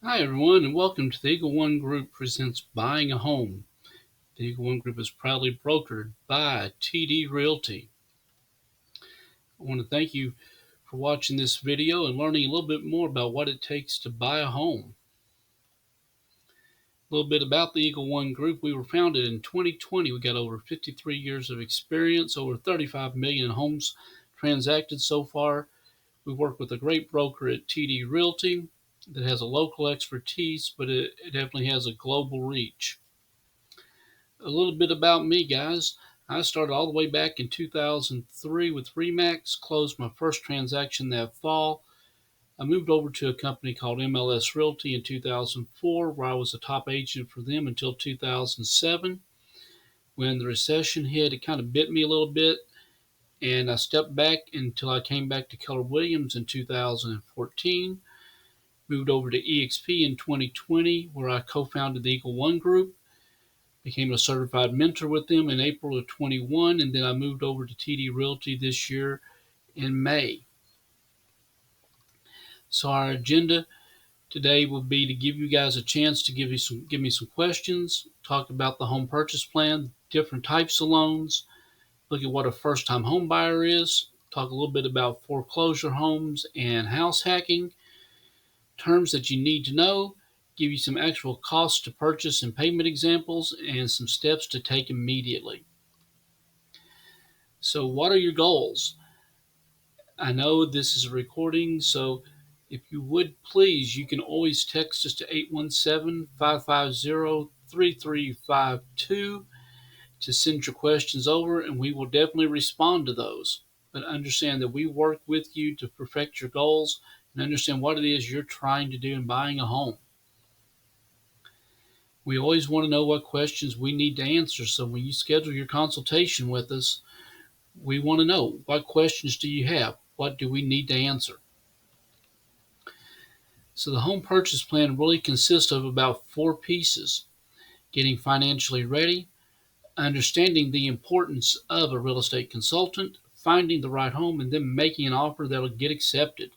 Hi, everyone, and welcome to the Eagle One Group presents Buying a Home. The Eagle One Group is proudly brokered by TD Realty. I want to thank you for watching this video and learning a little bit more about what it takes to buy a home. A little bit about the Eagle One Group. We were founded in 2020. We got over 53 years of experience, over 35 million homes transacted so far. We work with a great broker at TD Realty that has a local expertise, but it definitely has a global reach. A little bit about me, guys. I started all the way back in 2003 with Remax, closed my first transaction that fall. I moved over to a company called MLS Realty in 2004, where I was a top agent for them until 2007. When the recession hit, it kind of bit me a little bit, and I stepped back until I came back to Keller Williams in 2014. Moved over to EXP in 2020, where I co-founded the Eagle One Group. Became a certified mentor with them in April of 21, and then I moved over to TD Realty this year in May. So our agenda today will be to give you guys a chance to give me some questions, talk about the home purchase plan, different types of loans, look at what a first-time home buyer is, talk a little bit about foreclosure homes and house hacking, terms that you need to know, give you some actual costs to purchase and payment examples, and some steps to take immediately. So what are your goals? I know this is a recording, so if you would please, you can always text us to 817-550-3352 to send your questions over, and we will definitely respond to those. But understand that we work with you to perfect your goals and understand what it is you're trying to do in buying a home. We always want to know what questions we need to answer, so when you schedule your consultation with us, we want to know, what questions do you have? What do we need to answer? So the home purchase plan really consists of about 4 pieces: getting financially ready, understanding the importance of a real estate consultant, finding the right home, and then making an offer that will get accepted.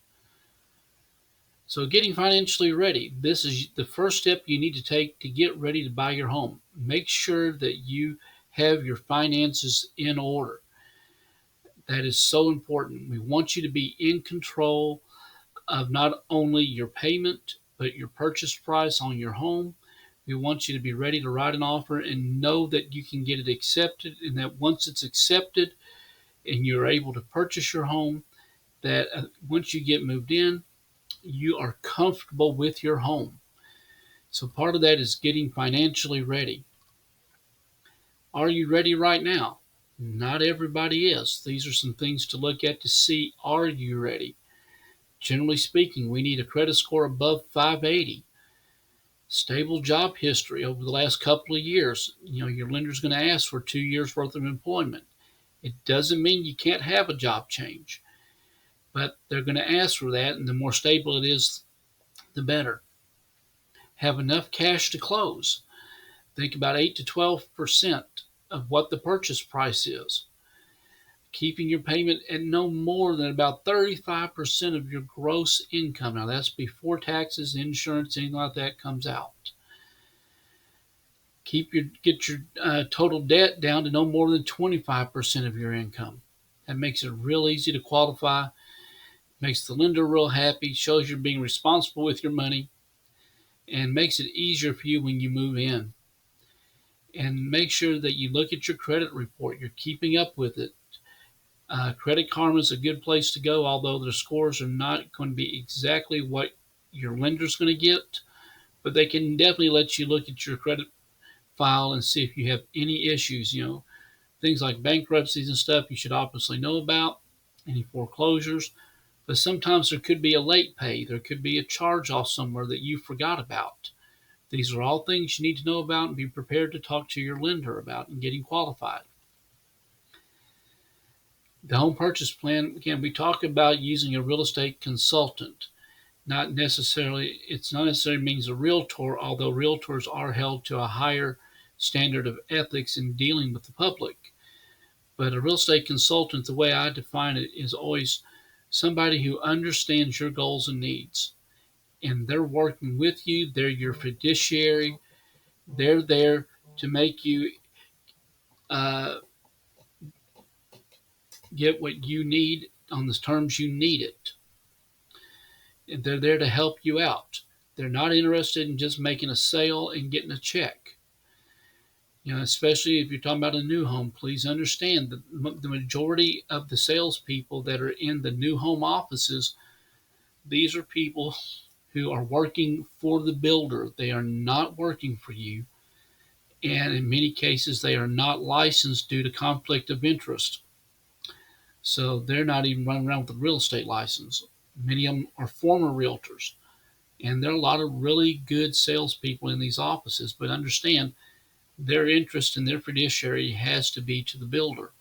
So getting financially ready, this is the first step you need to take to get ready to buy your home. Make sure that you have your finances in order. That is so important. We want you to be in control of not only your payment, but your purchase price on your home. We want you to be ready to write an offer and know that you can get it accepted, and that once it's accepted and you're able to purchase your home, that once you get moved in, you are comfortable with your home. So part of that is getting financially ready. Are you ready right now? Not everybody is. These are some things to look at to see, are you ready? Generally speaking, we need a credit score above 580. Stable job history over the last couple of years. Your lender's going to ask for 2 years worth of employment. It doesn't mean you can't have a job change, but they're going to ask for that, and the more stable it is, the better. Have enough cash to close. Think about 8 to 12% of what the purchase price is. Keeping your payment at no more than about 35% of your gross income. Now that's before taxes, insurance, anything like that comes out. Get your total debt down to no more than 25% of your income. That makes it real easy to qualify, makes the lender real happy, shows you're being responsible with your money, and makes it easier for you when you move in. And make sure that you look at your credit report. You're keeping up with it. Credit Karma is a good place to go, although their scores are not going to be exactly what your lender's going to get, but they can definitely let you look at your credit file and see if you have any issues. Things like bankruptcies and stuff you should obviously know about, any foreclosures, but sometimes there could be a late pay. There could be a charge off somewhere that you forgot about. These are all things you need to know about and be prepared to talk to your lender about and getting qualified. The home purchase plan, again, we talk about using a real estate consultant. It's not necessarily means a realtor, although realtors are held to a higher standard of ethics in dealing with the public. But a real estate consultant, the way I define it, is always somebody who understands your goals and needs. and they're working with you. They're your fiduciary. They're there to make you uh, get what you need on the terms you need it. And they're there to help you out. They're not interested in just making a sale and getting a check. Especially if you're talking about a new home, please understand that the majority of the salespeople that are in the new home offices, these are people who are working for the builder. They are not working for you. And in many cases, they are not licensed due to conflict of interest. So they're not even running around with a real estate license. Many of them are former realtors. And there are a lot of really good salespeople in these offices, but understand their interest in their fiduciary has to be to the builder.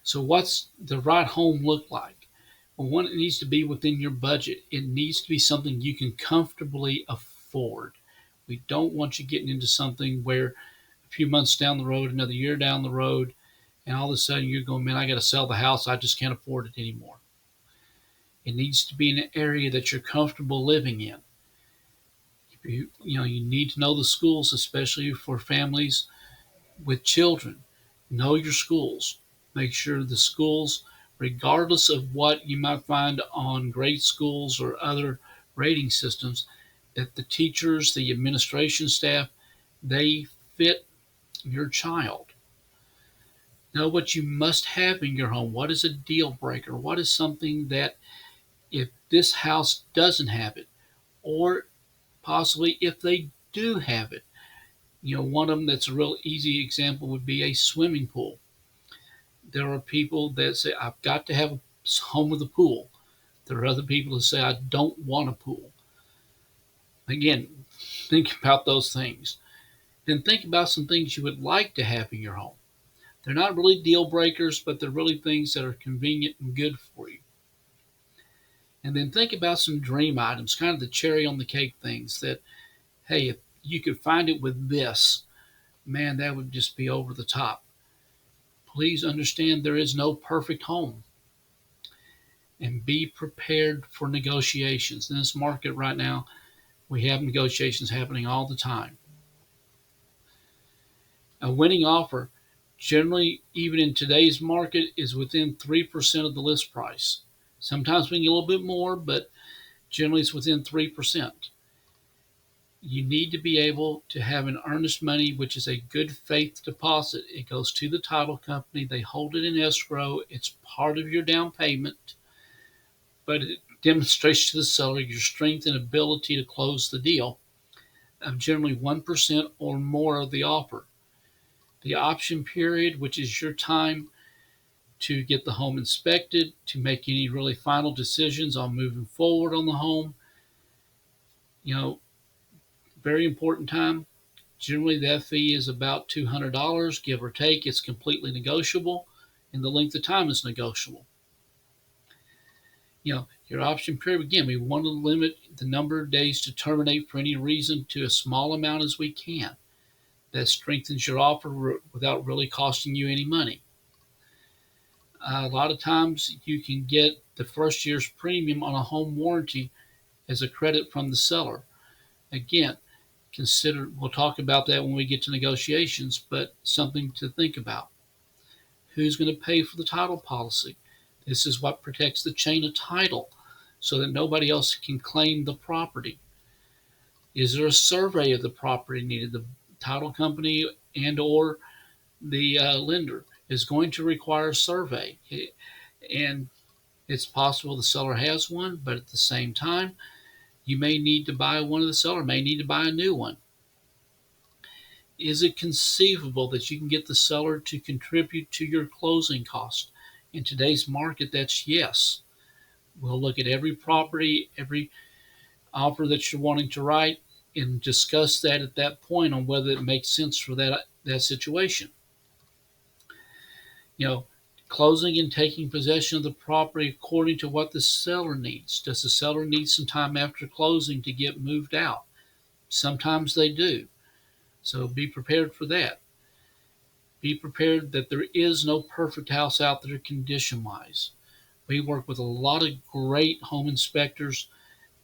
So what's the right home look like? Well, one, it needs to be within your budget. It needs to be something you can comfortably afford. We don't want you getting into something where a few months down the road, another year down the road, and all of a sudden you're going, man, I got to sell the house. I just can't afford it anymore. It needs to be in an area that you're comfortable living in. You need to know the schools, especially for families with children. Know your schools. Make sure the schools, regardless of what you might find on grade schools or other rating systems, that the teachers, the administration staff, they fit your child. Know what you must have in your home. What is a deal breaker? What is something that if this house doesn't have it, or possibly if they do have it, one of them that's a real easy example would be a swimming pool. There are people that say, I've got to have a home with a pool. There are other people that say, I don't want a pool. Again, think about those things. Then think about some things you would like to have in your home. They're not really deal breakers, but they're really things that are convenient and good for you. And then think about some dream items, kind of the cherry on the cake things that, hey, if you could find it with this, man, that would just be over the top. Please understand there is no perfect home. And be prepared for negotiations. In this market right now, we have negotiations happening all the time. A winning offer, generally, even in today's market, is within 3% of the list price. Sometimes we can get a little bit more, but generally it's within 3%. You need to be able to have an earnest money, which is a good faith deposit. It goes to the title company. They hold it in escrow. It's part of your down payment, but it demonstrates to the seller your strength and ability to close the deal of generally 1% or more of the offer. The option period, which is your time to get the home inspected, to make any really final decisions on moving forward on the home, very important time. Generally, that fee is about $200, give or take. It's completely negotiable, and the length of time is negotiable. Your option period, again, we want to limit the number of days to terminate for any reason to a small amount as we can. That strengthens your offer without really costing you any money. A lot of times you can get the first year's premium on a home warranty as a credit from the seller. Again, we'll talk about that when we get to negotiations, but something to think about. Who's going to pay for the title policy? This is what protects the chain of title so that nobody else can claim the property. Is there a survey of the property needed? The title company and or the lender is going to require a survey. And it's possible the seller has one, but at the same time, you may need to buy one, of the seller may need to buy a new one. Is it conceivable that you can get the seller to contribute to your closing cost? In today's market, that's yes. We'll look at every property, every offer that you're wanting to write, and discuss that at that point on whether it makes sense for that situation. Closing and taking possession of the property according to what the seller needs. Does the seller need some time after closing to get moved out? Sometimes they do. So be prepared for that. Be prepared that there is no perfect house out there condition-wise. We work with a lot of great home inspectors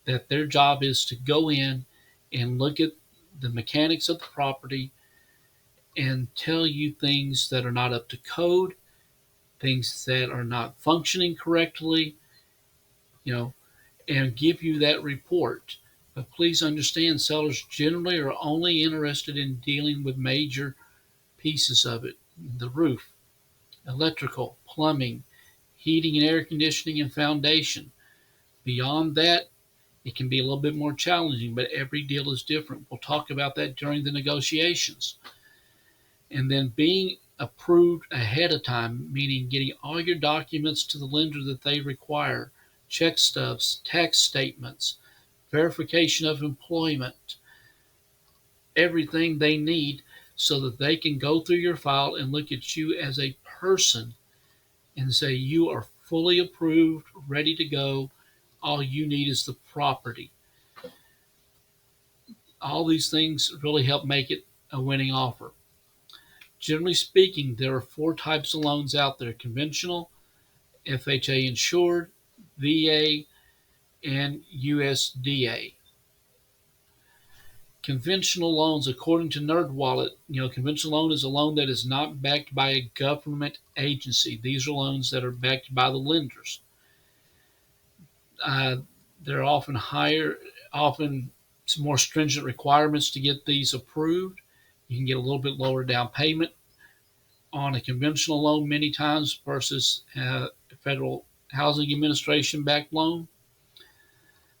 that their job is to go in and look at the mechanics of the property and tell you things that are not up to code, things that are not functioning correctly, you know, and give you that report. But please understand, sellers generally are only interested in dealing with major pieces of it: the roof, electrical, plumbing, heating and air conditioning, and foundation. Beyond that, it can be a little bit more challenging, but every deal is different. We'll talk about that during the negotiations. And then being approved ahead of time, meaning getting all your documents to the lender that they require, check stubs, tax statements, verification of employment, everything they need so that they can go through your file and look at you as a person and say you are fully approved, ready to go. All you need is the property. All these things really help make it a winning offer. Generally speaking, there are four types of loans out there: conventional, FHA insured, VA, and USDA. Conventional loans, according to NerdWallet, conventional loan is a loan that is not backed by a government agency. These are loans that are backed by the lenders. There are often some more stringent requirements to get these approved. You can get a little bit lower down payment on a conventional loan many times versus a Federal Housing Administration backed loan.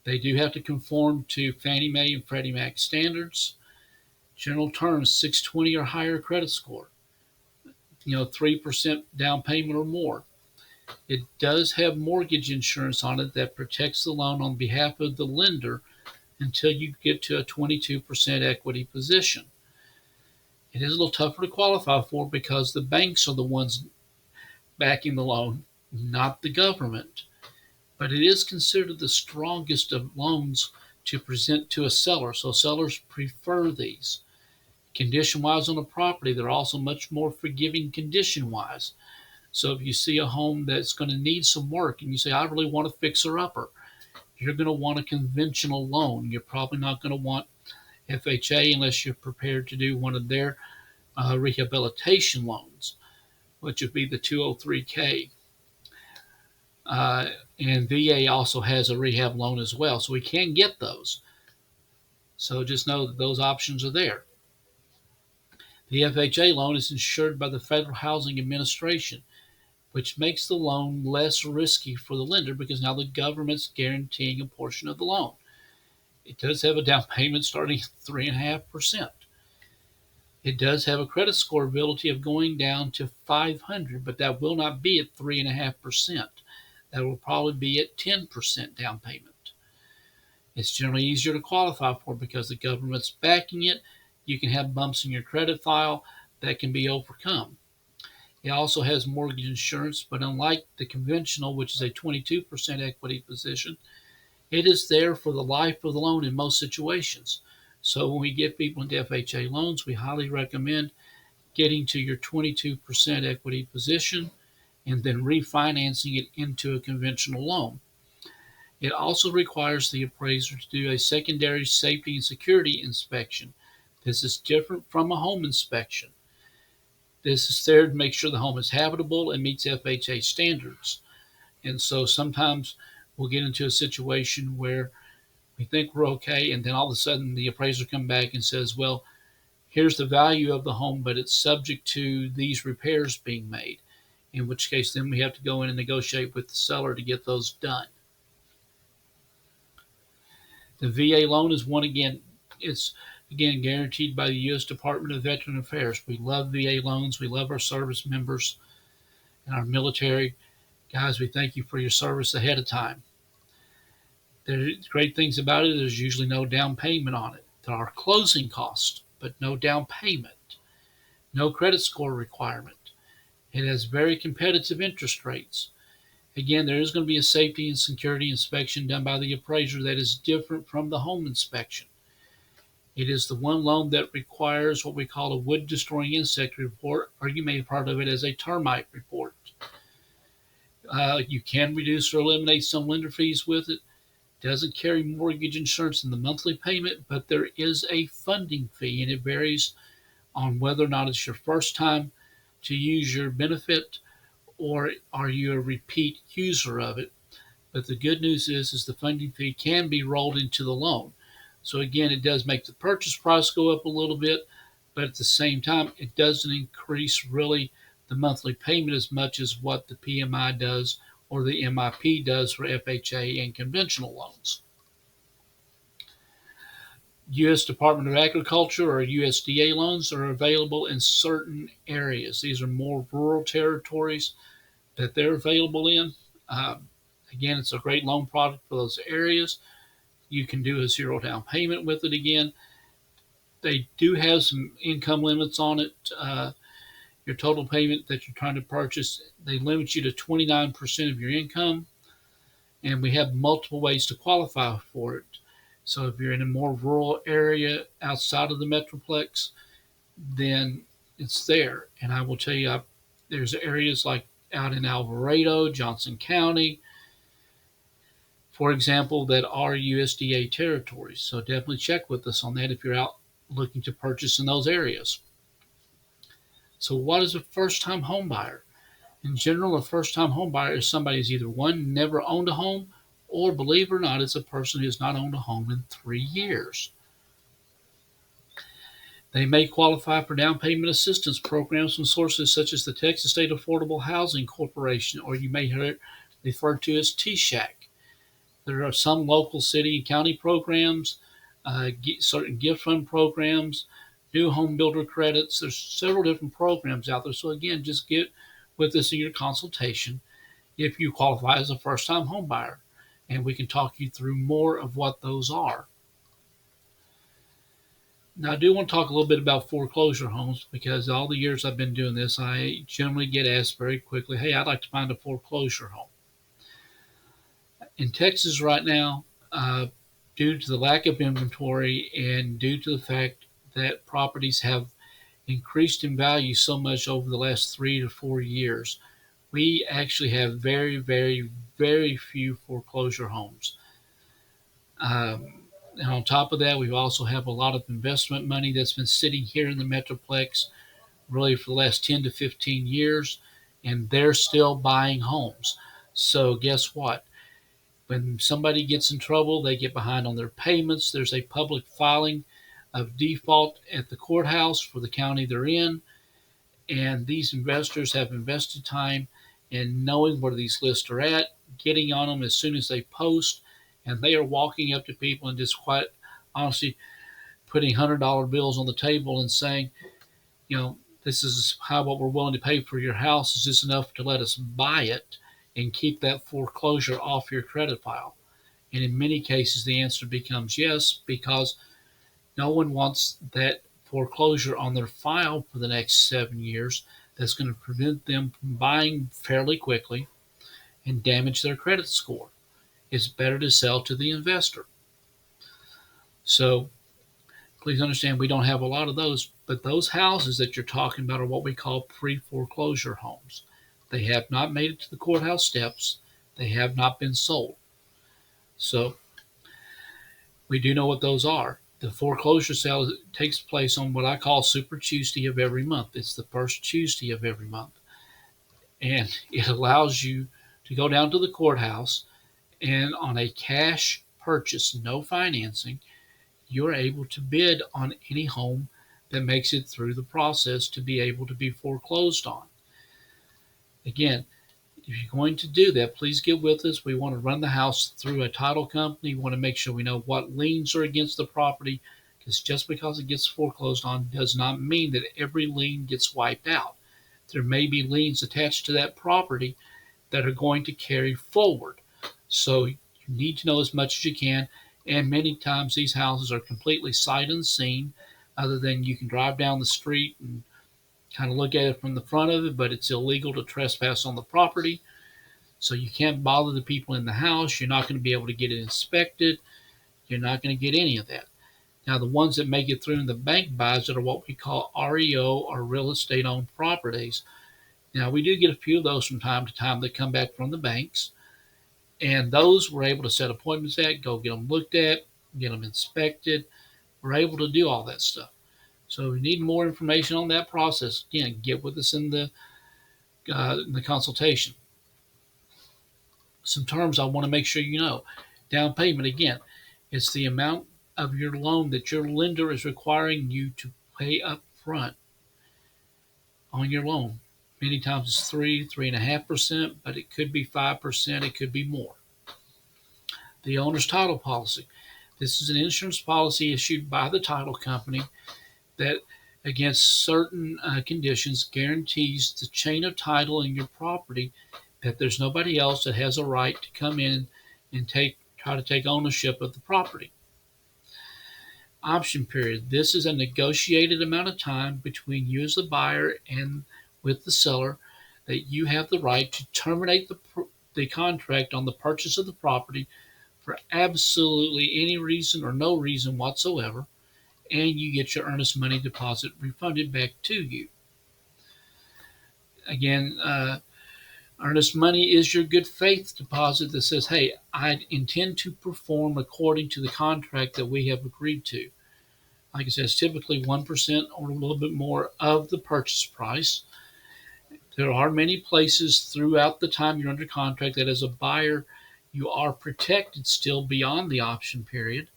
They do have to conform to Fannie Mae and Freddie Mac standards. General terms: 620 or higher credit score, 3% down payment or more. It does have mortgage insurance on it that protects the loan on behalf of the lender until you get to a 22% equity position. It is a little tougher to qualify for because the banks are the ones backing the loan, not the government. But it is considered the strongest of loans to present to a seller, so sellers prefer these. Condition-wise on a property, they're also much more forgiving condition-wise. So if you see a home that's going to need some work and you say, I really want a fixer-upper, you're going to want a conventional loan. You're probably not going to want FHA unless you're prepared to do one of their rehabilitation loans, which would be the 203K. And VA also has a rehab loan as well, so we can get those. So just know that those options are there. The FHA loan is insured by the Federal Housing Administration, which makes the loan less risky for the lender because now the government's guaranteeing a portion of the loan. It does have a down payment starting at 3.5%. It does have a credit score ability of going down to 500, but that will not be at 3.5%. That will probably be at 10% down payment. It's generally easier to qualify for because the government's backing it. You can have bumps in your credit file that can be overcome. It also has mortgage insurance, but unlike the conventional, which is a 22% equity position, it is there for the life of the loan in most situations. So when we get people into FHA loans, we highly recommend getting to your 22% equity position and then refinancing it into a conventional loan. It also requires the appraiser to do a secondary safety and security inspection. This is different from a home inspection. This is there to make sure the home is habitable and meets FHA standards. And so sometimes we'll get into a situation where we think we're okay, and then all of a sudden the appraiser comes back and says, well, here's the value of the home, but it's subject to these repairs being made, in which case then we have to go in and negotiate with the seller to get those done. The VA loan is it's guaranteed by the U.S. Department of Veteran Affairs. We love VA loans. We love our service members and our military. Guys, we thank you for your service ahead of time. There's great things about it. There's usually no down payment on it. There are closing costs, but no down payment. No credit score requirement. It has very competitive interest rates. Again, there is going to be a safety and security inspection done by the appraiser that is different from the home inspection. It is the one loan that requires what we call a wood-destroying insect report, or you may have heard of it as a termite report. You can reduce or eliminate some lender fees with it. Doesn't carry mortgage insurance in the monthly payment, but there is a funding fee, and it varies on whether or not it's your first time to use your benefit or are you a repeat user of it. But the good news is the funding fee can be rolled into the loan. So again, it does make the purchase price go up a little bit, but at the same time, it doesn't increase really the monthly payment as much as what the PMI does or the MIP does for FHA and conventional loans. U.S. Department of Agriculture or USDA loans are available in certain areas. These are more rural territories that they're available in. Again, it's a great loan product for those areas. You can do a zero down payment with it again. They do have some income limits on it. Your total payment that you're trying to purchase, they limit you to 29% of your income. And we have multiple ways to qualify for it. So if you're in a more rural area outside of the Metroplex, then it's there. And I will tell you, there's areas like out in Alvarado, Johnson County, for example, that are USDA territories. So definitely check with us on that if you're out looking to purchase in those areas. So what is a first-time home buyer? In general, a first-time home buyer is somebody who's either one, never owned a home, or believe it or not, it's a person who has not owned a home in 3 years. They may qualify for down payment assistance programs from sources such as the Texas State Affordable Housing Corporation, or you may hear it referred to as TSHAC. There are some local city and county programs, certain gift fund programs, new home builder credits. There's several different programs out there. So again, just get with us in your consultation if you qualify as a first-time home buyer, and we can talk you through more of what those are. Now, I do want to talk a little bit about foreclosure homes because all the years I've been doing this, I generally get asked very quickly, hey, I'd like to find a foreclosure home. In Texas right now, due to the lack of inventory and due to the fact that properties have increased in value so much over the last 3 to 4 years, we actually have very, very, very few foreclosure homes. And on top of that, we also have a lot of investment money that's been sitting here in the Metroplex really for the last 10 to 15 years, and they're still buying homes. So guess what? When somebody gets in trouble, they get behind on their payments. There's a public filing of default at the courthouse for the county they're in, and these investors have invested time in knowing where these lists are at, getting on them as soon as they post, and they are walking up to people and just quite honestly putting $100 bills on the table and saying, this is what we're willing to pay for your house. Is this enough to let us buy it and keep that foreclosure off your credit file? And in many cases, the answer becomes yes, because no one wants that foreclosure on their file for the next 7 years that's going to prevent them from buying fairly quickly and damage their credit score. It's better to sell to the investor. So please understand we don't have a lot of those, but those houses that you're talking about are what we call pre-foreclosure homes. They have not made it to the courthouse steps. They have not been sold. So we do know what those are. The foreclosure sale takes place on what I call Super Tuesday of every month. It's the first Tuesday of every month. And it allows you to go down to the courthouse, and on a cash purchase, no financing, you're able to bid on any home that makes it through the process to be able to be foreclosed on. Again, if you're going to do that, please get with us. We want to run the house through a title company. We want to make sure we know what liens are against the property, because just because it gets foreclosed on does not mean that every lien gets wiped out. There may be liens attached to that property that are going to carry forward. So you need to know as much as you can. And many times these houses are completely sight unseen, other than you can drive down the street and kind of look at it from the front of it, but it's illegal to trespass on the property. So you can't bother the people in the house. You're not going to be able to get it inspected. You're not going to get any of that. Now, the ones that make it through in the bank buys that are what we call REO, or real estate owned properties, Now, we do get a few of those from time to time that come back from the banks, and those we're able to set appointments at, go get them looked at, get them inspected. We're able to do all that stuff. So if you need more information on that process, again, get with us in the consultation. Some terms I want to make sure you know. Down payment, again, it's the amount of your loan that your lender is requiring you to pay up front on your loan. Many times it's 3.5%, but it could be 5%, it could be more. The owner's title policy. This is an insurance policy issued by the title company that, against certain conditions, guarantees the chain of title in your property, that there's nobody else that has a right to come in and try to take ownership of the property. Option period. This is a negotiated amount of time between you as the buyer and with the seller that you have the right to terminate the contract on the purchase of the property for absolutely any reason or no reason whatsoever, and you get your earnest money deposit refunded back to you. Again, earnest money is your good faith deposit that says, hey, I intend to perform according to the contract that we have agreed to. Like I said, it's typically 1% or a little bit more of the purchase price. There are many places throughout the time you're under contract that as a buyer, you are protected still beyond the option period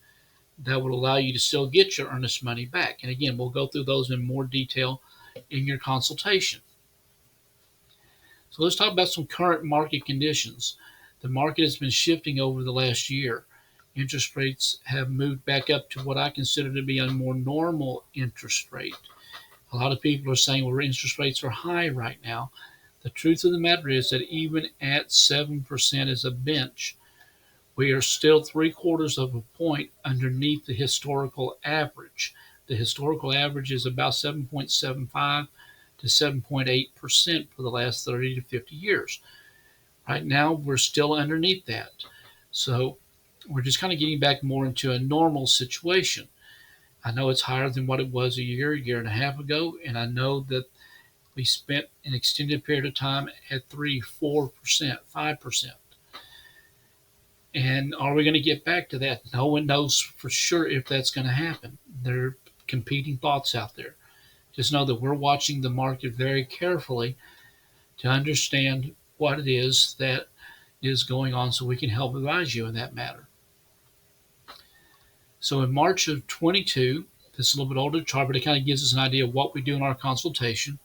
that will allow you to still get your earnest money back. And again, we'll go through those in more detail in your consultation. So let's talk about some current market conditions. The market has been shifting over the last year. Interest rates have moved back up to what I consider to be a more normal interest rate. A lot of people are saying, well, interest rates are high right now. The truth of the matter is that even at 7% as a bench, we are still 3/4 of a point underneath the historical average. The historical average is about 7.75 to 7.8% for the last 30 to 50 years. Right now, we're still underneath that. So we're just kind of getting back more into a normal situation. I know it's higher than what it was a year and a half ago, and I know that we spent an extended period of time at 3, 4%, 5%. And are we going to get back to that? No one knows for sure if that's going to happen. There are competing thoughts out there. Just know that we're watching the market very carefully to understand what it is that is going on so we can help advise you in that matter. So in March of 22, this is a little bit older chart, but it kind of gives us an idea of what we do in our consultation.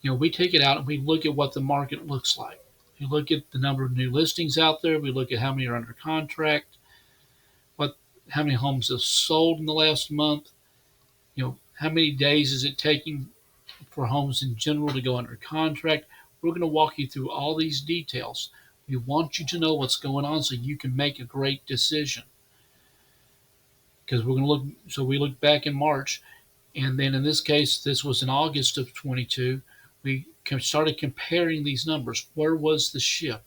We take it out and we look at what the market looks like. We look at the number of new listings out there. We look at how many are under contract, how many homes have sold in the last month. How many days is it taking for homes in general to go under contract. We're going to walk you through all these details. We want you to know what's going on so you can make a great decision. Because we look back in March, and then in this case, this was in August of 22. We started comparing these numbers. Where was the shift?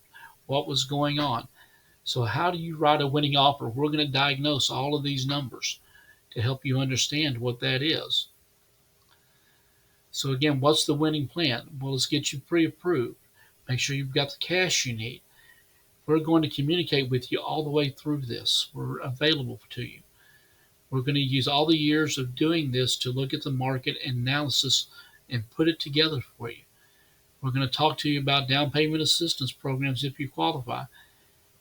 What was going on? So how do you write a winning offer? We're going to diagnose all of these numbers to help you understand what that is. So again, what's the winning plan? Well, let's get you pre-approved. Make sure you've got the cash you need. We're going to communicate with you all the way through this. We're available to you. We're going to use all the years of doing this to look at the market analysis and put it together for you. We're going to talk to you about down payment assistance programs if you qualify,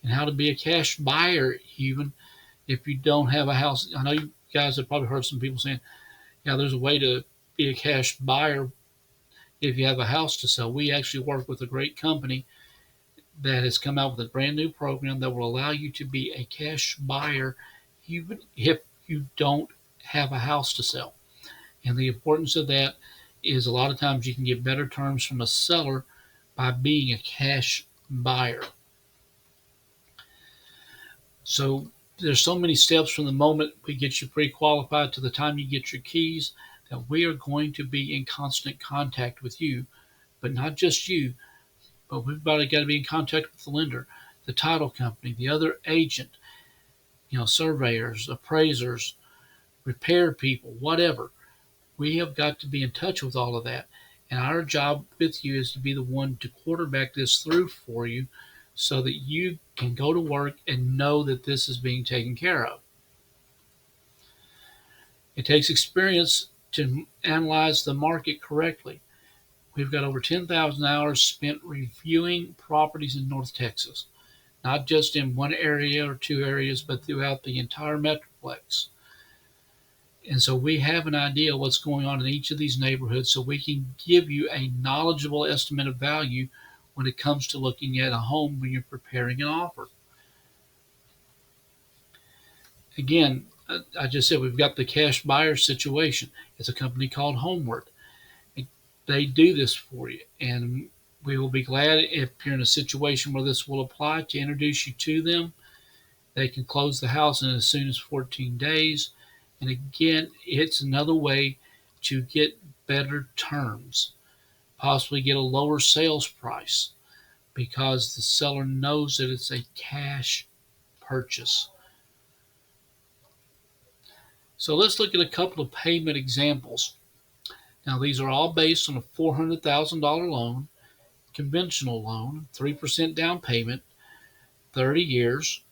and how to be a cash buyer even if you don't have a house. I know you guys have probably heard some people saying, yeah, there's a way to be a cash buyer if you have a house to sell. We actually work with a great company that has come out with a brand new program that will allow you to be a cash buyer even if you don't have a house to sell. And the importance of that is a lot of times you can get better terms from a seller by being a cash buyer. So there's so many steps from the moment we get you pre-qualified to the time you get your keys that we are going to be in constant contact with you, but not just you, but we've got to be in contact with the lender, the title company, the other agent, surveyors, appraisers, repair people, whatever. We have got to be in touch with all of that. And our job with you is to be the one to quarterback this through for you so that you can go to work and know that this is being taken care of. It takes experience to analyze the market correctly. We've got over 10,000 hours spent reviewing properties in North Texas, not just in one area or two areas, but throughout the entire Metroplex. And so we have an idea of what's going on in each of these neighborhoods so we can give you a knowledgeable estimate of value when it comes to looking at a home when you're preparing an offer. Again, I just said we've got the cash buyer situation. It's a company called Homeward. They do this for you, and we will be glad if you're in a situation where this will apply to introduce you to them. They can close the house in as soon as 14 days. And again, it's another way to get better terms, possibly get a lower sales price because the seller knows that it's a cash purchase. So let's look at a couple of payment examples. Now, these are all based on a $400,000 loan, conventional loan, 3% down payment, 30 years,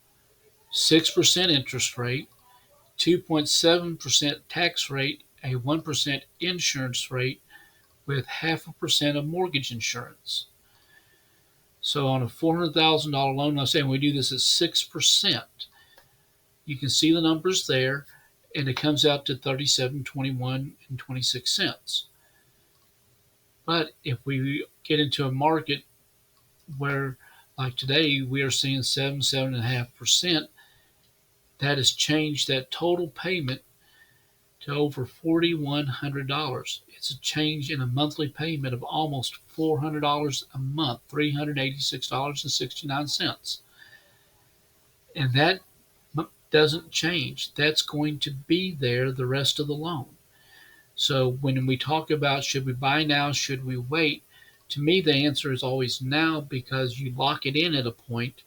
6% interest rate, 2.7% tax rate, a 1% insurance rate with 0.5% of mortgage insurance. So on a $400,000 loan, I'm saying we do this at 6%. You can see the numbers there, and it comes out to $37.21.26. But if we get into a market where, like today, we are seeing 7.5%, that has changed that total payment to over $4,100. It's a change in a monthly payment of almost $400 a month, $386.69. And that doesn't change. That's going to be there the rest of the loan. So when we talk about should we buy now, should we wait, to me the answer is always now because you lock it in at a point.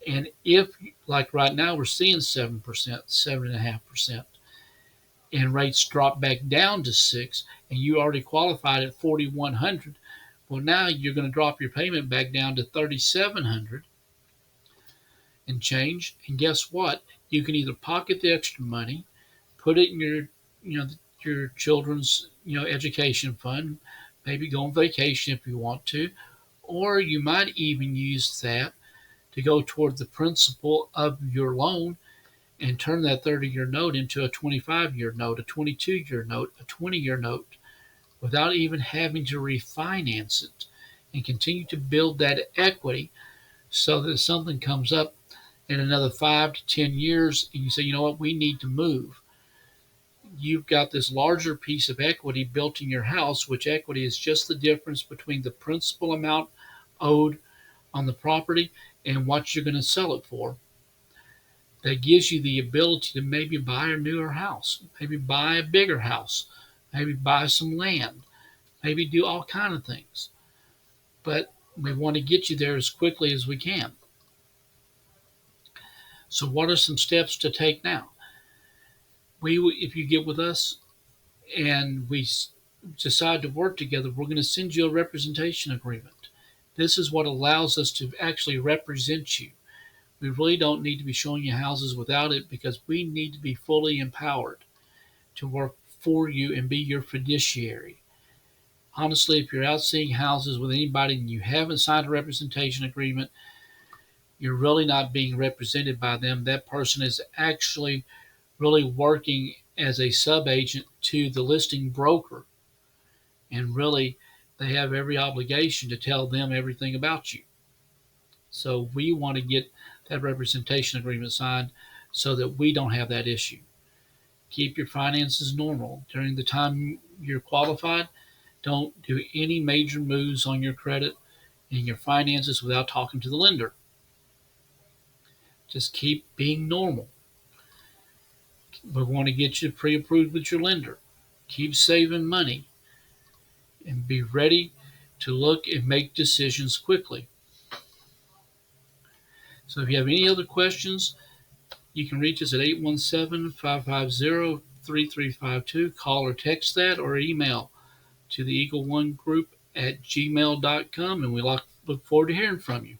And if, like right now, we're seeing 7%, 7.5%, and rates drop back down to 6, and you already qualified at 4,100, well, now you're going to drop your payment back down to 3,700 and change. And guess what? You can either pocket the extra money, put it in your children's education fund, maybe go on vacation if you want to, or you might even use that to go toward the principal of your loan and turn that 30-year note into a 25-year note, a 22-year note, a 20-year note, without even having to refinance it, and continue to build that equity so that if something comes up in another 5 to 10 years and you say, you know what, we need to move. You've got this larger piece of equity built in your house, which equity is just the difference between the principal amount owed on the property and what you're going to sell it for. That gives you the ability to maybe buy a newer house, maybe buy a bigger house, maybe buy some land, maybe do all kinds of things. But we want to get you there as quickly as we can. So what are some steps to take now? If you get with us and we decide to work together, we're going to send you a representation agreement. This is what allows us to actually represent you. We really don't need to be showing you houses without it because we need to be fully empowered to work for you and be your fiduciary. Honestly, if you're out seeing houses with anybody and you haven't signed a representation agreement, you're really not being represented by them. That person is actually really working as a sub-agent to the listing broker. And really, they have every obligation to tell them everything about you. So we want to get that representation agreement signed so that we don't have that issue. Keep your finances normal. During the time you're qualified, don't do any major moves on your credit and your finances without talking to the lender. Just keep being normal. We want to get you pre-approved with your lender. Keep saving money and be ready to look and make decisions quickly. So if you have any other questions, you can reach us at 817-550-3352. Call or text that or email to the Eagle One Group at gmail.com, and we look forward to hearing from you.